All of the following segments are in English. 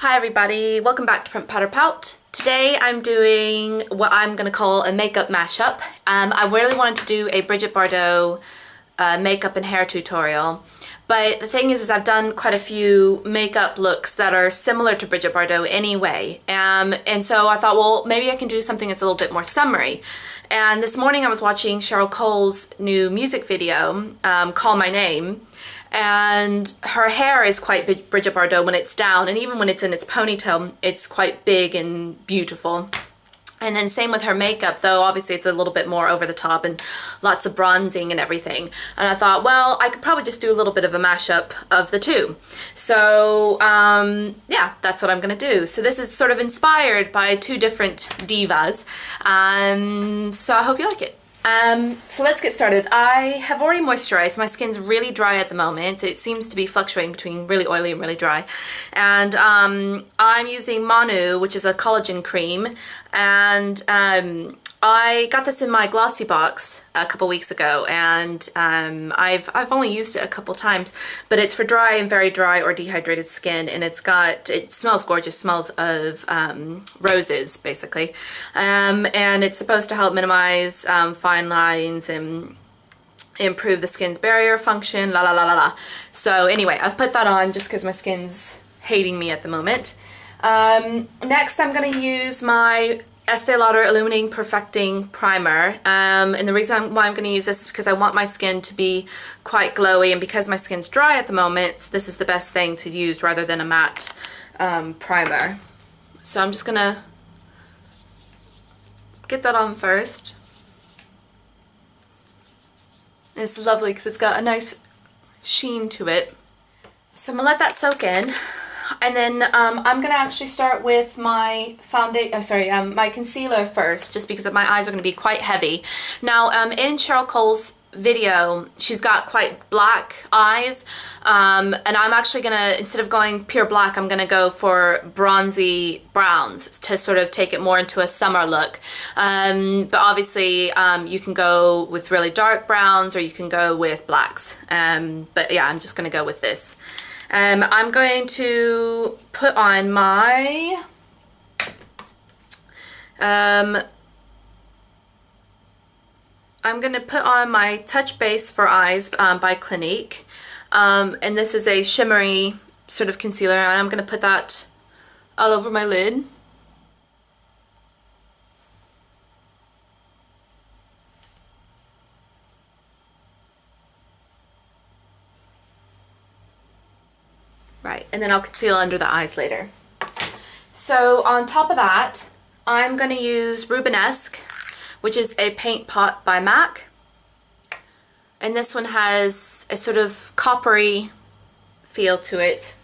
Hi everybody, welcome back to Print Powder Pout. Today I'm doing what I'm going to call a makeup mashup. I really wanted to do a Brigitte Bardot makeup and hair tutorial, but the thing is I've done quite a few makeup looks that are similar to Brigitte Bardot anyway, and so I thought, well, maybe I can do something that's a little bit more summery. And this morning I was watching Cheryl Cole's new music video, Call My Name, and her hair is quite Brigitte Bardot when it's down, and even when it's in its ponytail, it's quite big and beautiful. And then same with her makeup, though obviously it's a little bit more over the top and lots of bronzing and everything. And I thought, well, I could probably just do a little bit of a mashup of the two. So yeah, that's what I'm gonna do. So this is sort of inspired by two different divas. So I hope you like it. So let's get started. I have already moisturized. My skin's really dry at the moment. It seems to be fluctuating between really oily and really dry. And I'm using Manu, which is a collagen cream. And I got this in my glossy box a couple weeks ago, and I've only used it a couple times, but it's for dry and very dry or dehydrated skin, and it smells gorgeous, smells of roses basically, and it's supposed to help minimize fine lines and improve the skin's barrier function, la la la la la. So anyway, I've put that on just because my skin's hating me at the moment. Next I'm going to use my Estee Lauder Illuminating Perfecting Primer, and the reason why I'm going to use this is because I want my skin to be quite glowy, and because my skin's dry at the moment, this is the best thing to use rather than a matte primer. So I'm just going to get that on first. And it's lovely because it's got a nice sheen to it. So I'm going to let that soak in. And then I'm going to actually start with my my concealer first, just because my eyes are going to be quite heavy. Now, in Cheryl Cole's video, she's got quite black eyes, and I'm actually going to, instead of going pure black, I'm going to go for bronzy browns to sort of take it more into a summer look. But obviously, you can go with really dark browns, or you can go with blacks. But yeah, I'm just going to go with this. I'm going to put on my I'm going to put on my Touch Base for Eyes by Clinique, and this is a shimmery sort of concealer, and I'm going to put that all over my lid. Right, and then I'll conceal under the eyes later. So on top of that, I'm going to use Rubenesque, which is a paint pot by MAC. And this one has a sort of coppery feel to it.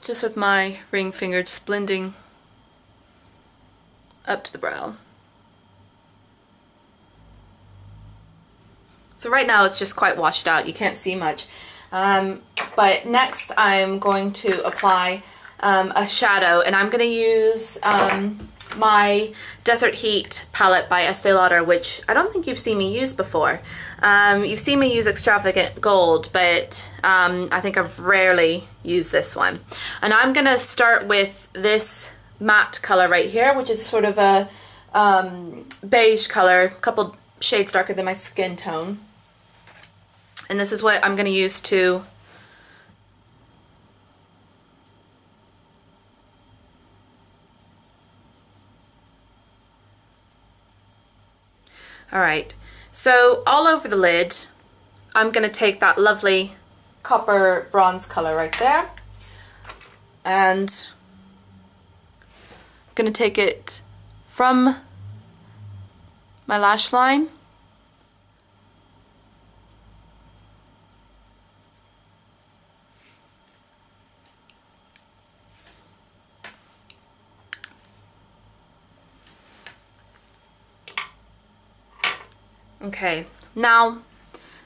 Just with my ring finger, just blending up to the brow. So right now it's just quite washed out, you can't see much. But next I'm going to apply a shadow, and I'm going to use my Desert Heat palette by Estee Lauder, which I don't think you've seen me use before. You've seen me use Extravagant Gold, but I think I've rarely used this one. And I'm going to start with this matte color right here, which is sort of a beige color, a couple shades darker than my skin tone. And this is what I'm going to use to alright, so all over the lid I'm going to take that lovely copper bronze color right there, and I'm going to take it from my lash line Okay, now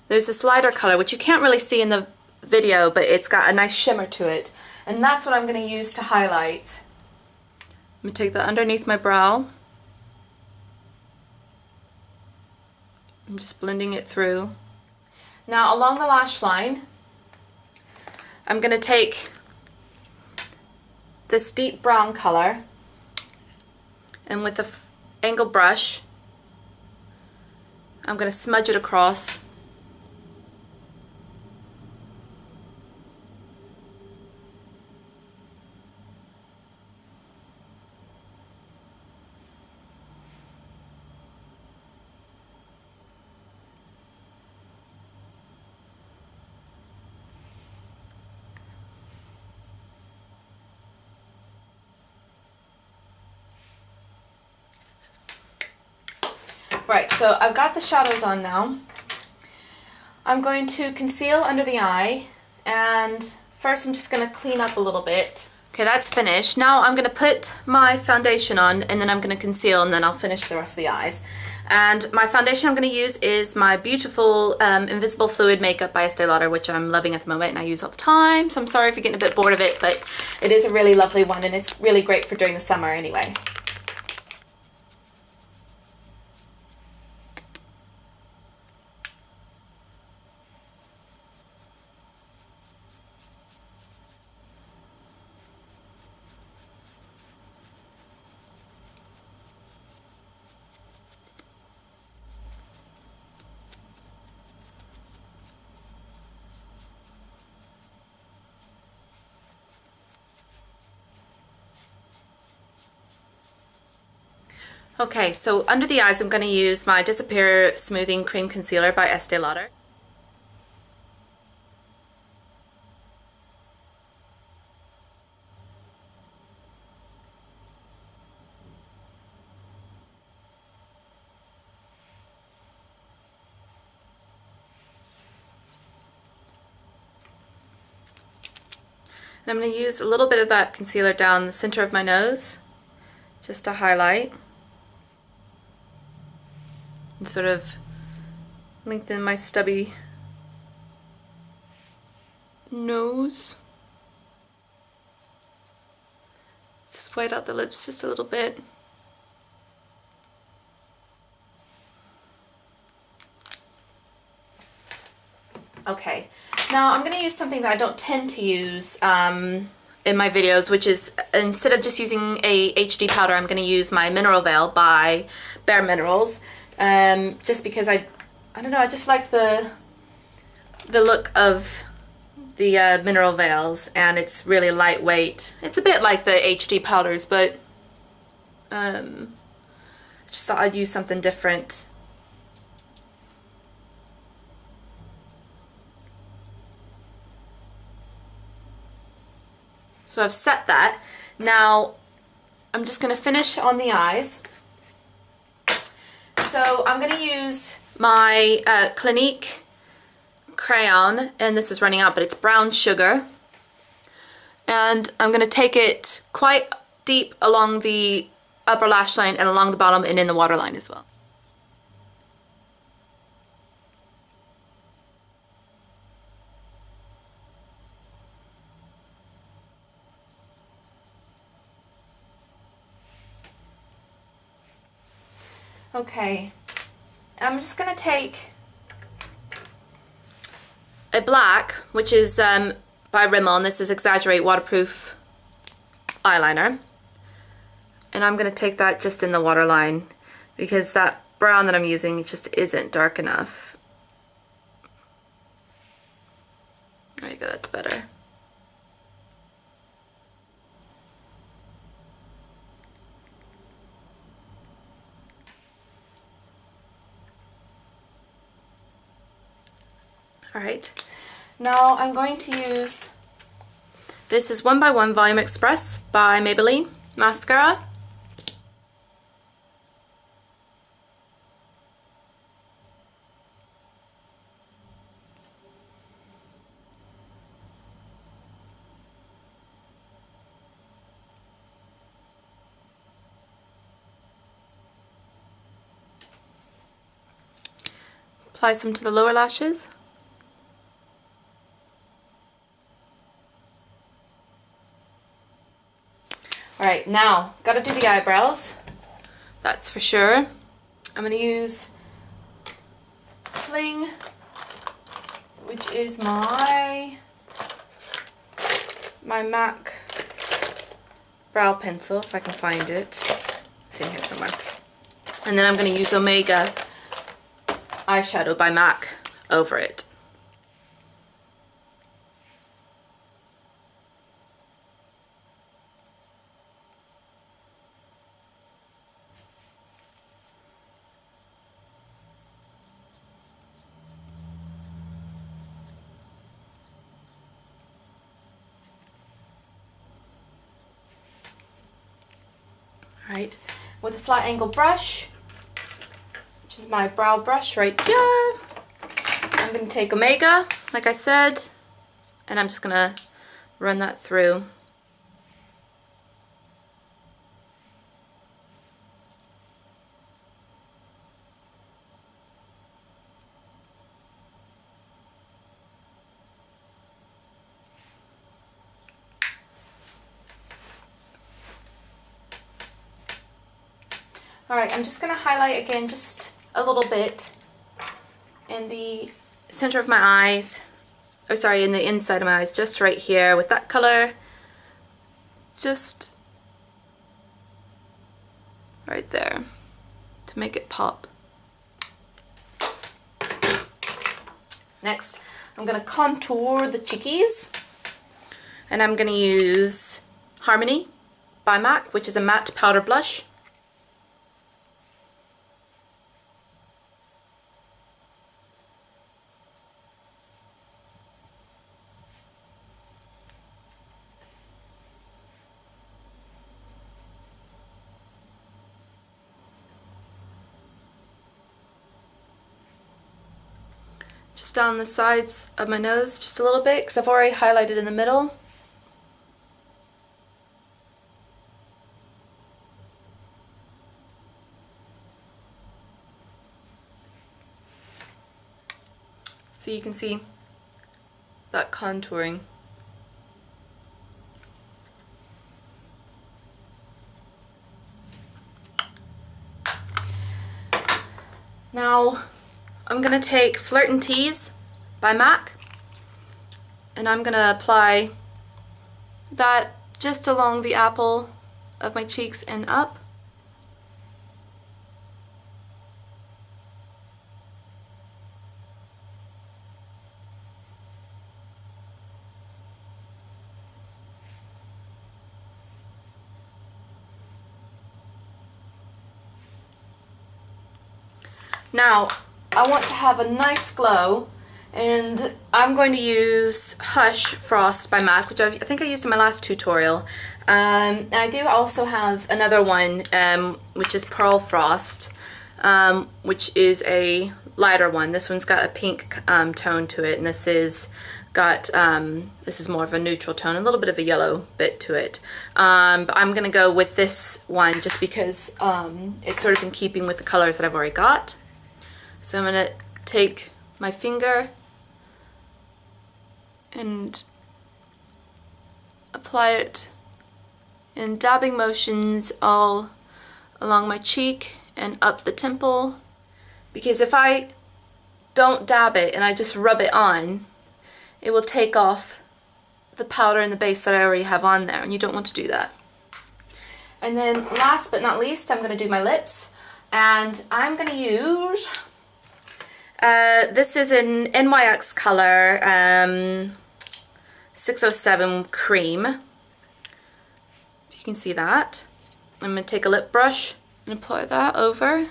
there's this lighter color which you can't really see in the video, but it's got a nice shimmer to it, and that's what I'm going to use to highlight. I'm going to take that underneath my brow. I'm just blending it through. Now along the lash line, I'm going to take this deep brown color, and with the angle brush, I'm going to smudge it across. Right, so I've got the shadows on now. I'm going to conceal under the eye, and first I'm just going to clean up a little bit. Okay, that's finished. Now I'm going to put my foundation on, and then I'm going to conceal, and then I'll finish the rest of the eyes. And my foundation I'm going to use is my beautiful Invisible Fluid Makeup by Estee Lauder, which I'm loving at the moment and I use all the time. So I'm sorry if you're getting a bit bored of it, but it is a really lovely one, and it's really great for during the summer anyway. Okay, so under the eyes I'm going to use my Disappear Smoothing Cream Concealer by Estee Lauder. And I'm going to use a little bit of that concealer down the center of my nose, just to highlight. And sort of lengthen my stubby nose. Just white out the lips just a little bit. Okay, now I'm going to use something that I don't tend to use in my videos, which is, instead of just using a HD powder, I'm going to use my Mineral Veil by Bare Minerals. Just because I don't know, I just like the look of the mineral veils, and it's really lightweight. It's a bit like the HD powders, but I just thought I'd use something different. So I've set that. Now I'm just going to finish on the eyes. So I'm going to use my Clinique crayon, and this is running out, but it's brown sugar. And I'm going to take it quite deep along the upper lash line and along the bottom and in the waterline as well. Okay, I'm just going to take a black, which is by Rimmel, and this is Exaggerate Waterproof Eyeliner. And I'm going to take that just in the waterline, because that brown that I'm using just isn't dark enough. There you go, that's better. Alright, now I'm going to use, this is 1x1 Volume Express by Maybelline mascara. Apply some to the lower lashes. Alright, now, gotta do the eyebrows, that's for sure. I'm gonna use Fling, which is my my MAC brow pencil, if I can find it. It's in here somewhere. And then I'm going to use Omega eyeshadow by MAC over it. Right, with a flat angle brush, which is my brow brush right here, I'm going to take Omega, like I said, and I'm just going to run that through. Alright, I'm just going to highlight again just a little bit in the center of my eyes, or sorry, in the inside of my eyes, just right here with that color, just right there to make it pop. Next, I'm going to contour the cheekies, and I'm going to use Harmony by MAC, which is a matte powder blush. Just down the sides of my nose just a little bit, because I've already highlighted in the middle. So you can see that contouring. Now I'm going to take Flirt and Tease by MAC, and I'm going to apply that just along the apple of my cheeks and up. Now, I want to have a nice glow, and I'm going to use Hush Frost by MAC, which I think I used in my last tutorial. And I do also have another one, which is Pearl Frost, which is a lighter one. This one's got a pink tone to it, and this is more of a neutral tone, a little bit of a yellow bit to it. But I'm going to go with this one just because it's sort of in keeping with the colors that I've already got. So I'm going to take my finger and apply it in dabbing motions all along my cheek and up the temple, because if I don't dab it and I just rub it on, it will take off the powder and the base that I already have on there, and you don't want to do that. And then last but not least, I'm going to do my lips, and I'm going to use this is an NYX color 607 cream, if you can see that. I'm going to take a lip brush and apply that over.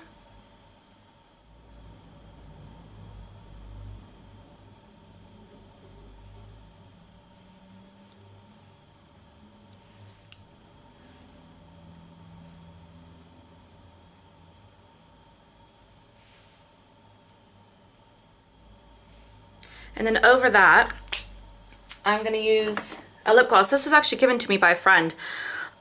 And then over that, I'm going to use a lip gloss. This was actually given to me by a friend,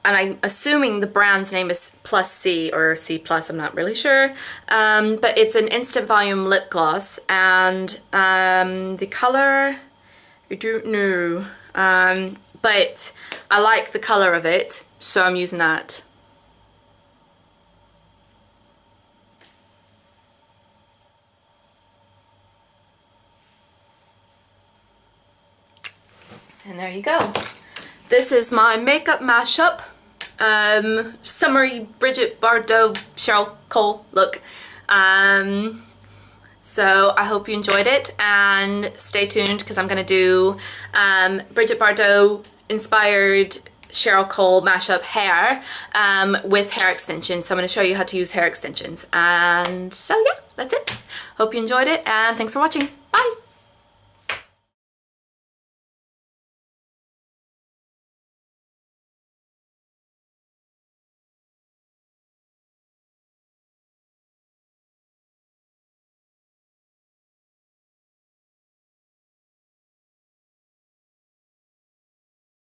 and I'm assuming the brand's name is Plus C or C Plus, I'm not really sure. But it's an instant volume lip gloss, and the color, I don't know, but I like the color of it, so I'm using that. And there you go. This is my makeup mashup. Summery Brigitte Bardot-Cheryl Cole look. So I hope you enjoyed it, and stay tuned because I'm going to do Brigitte Bardot inspired Cheryl Cole mashup hair with hair extensions. So I'm going to show you how to use hair extensions. And so yeah, that's it. Hope you enjoyed it, and thanks for watching. Bye!